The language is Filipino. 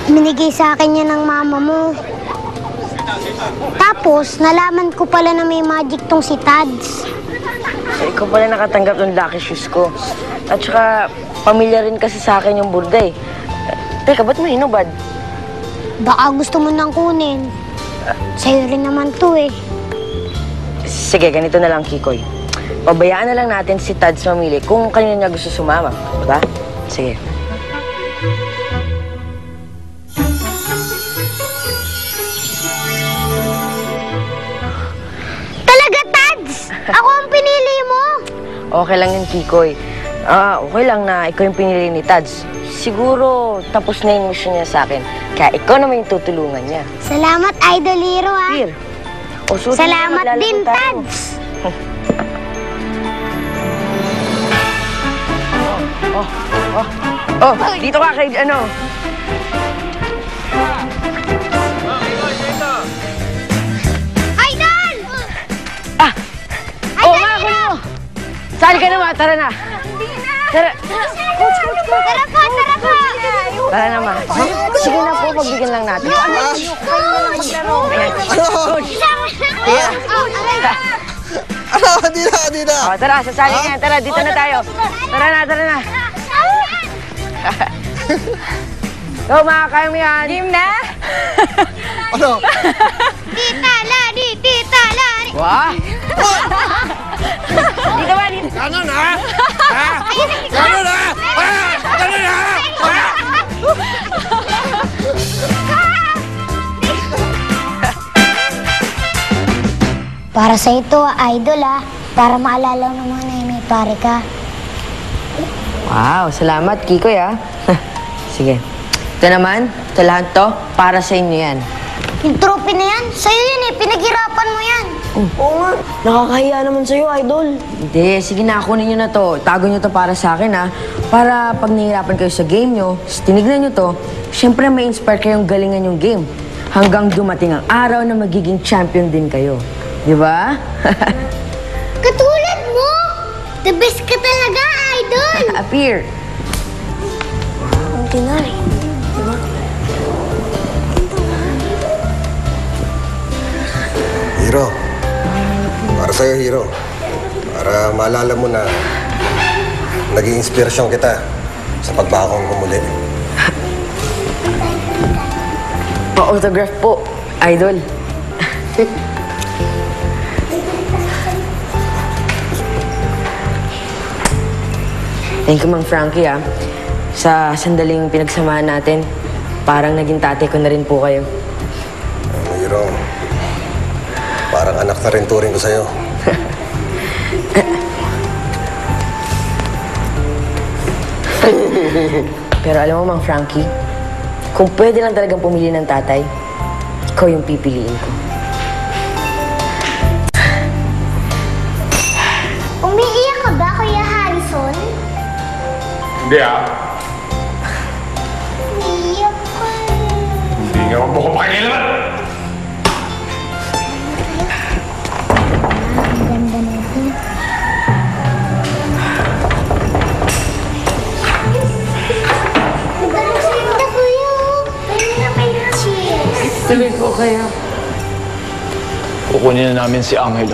Binigay sa akin yan ng mama mo. Tapos, nalaman ko pala na may magic tong si Tads. Ikaw pala nakatanggap ng lucky shoes ko. At saka, pamilya rin kasi sa akin yung burday. Teka, ba't mo hinubad? Baka gusto mo nang kunin. Sa'yo rin naman to eh. Sige, ganito na lang, Kikoy. Pabayaan na lang natin si Tads mamili kung kanino niya gusto sumama. Diba? Sige. Talaga, Tads! Ako ang pinili mo! Okay lang yun, Kikoy. Okay lang na ikaw yung pinili ni Tads. Siguro, tapos na yung mission niya sa akin. Kaya ikaw naman yung tutulungan niya. Salamat, Idol Hero, ha? Here. Susunod na Salamat maglalaro din, tayo. Tads! Dito ka kay ano? Idol! Mga kulo! Sali ka naman, tara na. Tara. Tara po, tara po! Tara naman. Sige na po, pagbigyan lang natin. Ayan. Di na. Tara, sasali nga. Tara, dito na tayo. Tara na. Go, makakaya mo yan. Game na? Ano? Tita Lani! Tita Lani! Wah! Dito ba? Dito. Ganon ha? Ha? Ganon ha? Ganon ha? Para sa ito, Idol, ha? Para maalala mo naman na may pare ka. Wow, salamat, Kikoy, ah. Sige. Ito naman, ito lahat to, para sa inyo yan. Yung trophy na yan, sa'yo yan eh. Pinaghirapan mo yan. Oo nga, nakakahiya naman sa'yo, Idol. Hindi, sige na, kunin nyo na to. Tago nyo to para sa akin, ha. Para pag nahihirapan kayo sa game nyo, tinignan nyo to, syempre may inspire kayong galingan yung game. Hanggang dumating ang araw na magiging champion din kayo. Di ba? Katulad mo! The best ka talaga, Idol! Appear. Ang tinay. Hero. Para sa'yo, Hero. Para maalala mo na naging inspirasyon kita sa pagbakong ko muli. Pa-autograph po, Idol. Thank you, Mang Frankie, ah. Sa sandaling pinagsamahan natin, parang naging tatay ko na rin po kayo. Hero, parang anak na rin turing ko sa'yo. Pero alam mo, Mang Frankie, kung pwede lang talagang pumili ng tatay, ikaw yung pipiliin ko. Umiiyak ka ba, Kuya Harrison? Hindi ah. Umiiyak ka. Hindi nga ako pakialaman. Ang ganda nito. Ang ganda, Kuya. Pwede na may cheers. Tuloy po kayo. Kukunin na namin si Angel.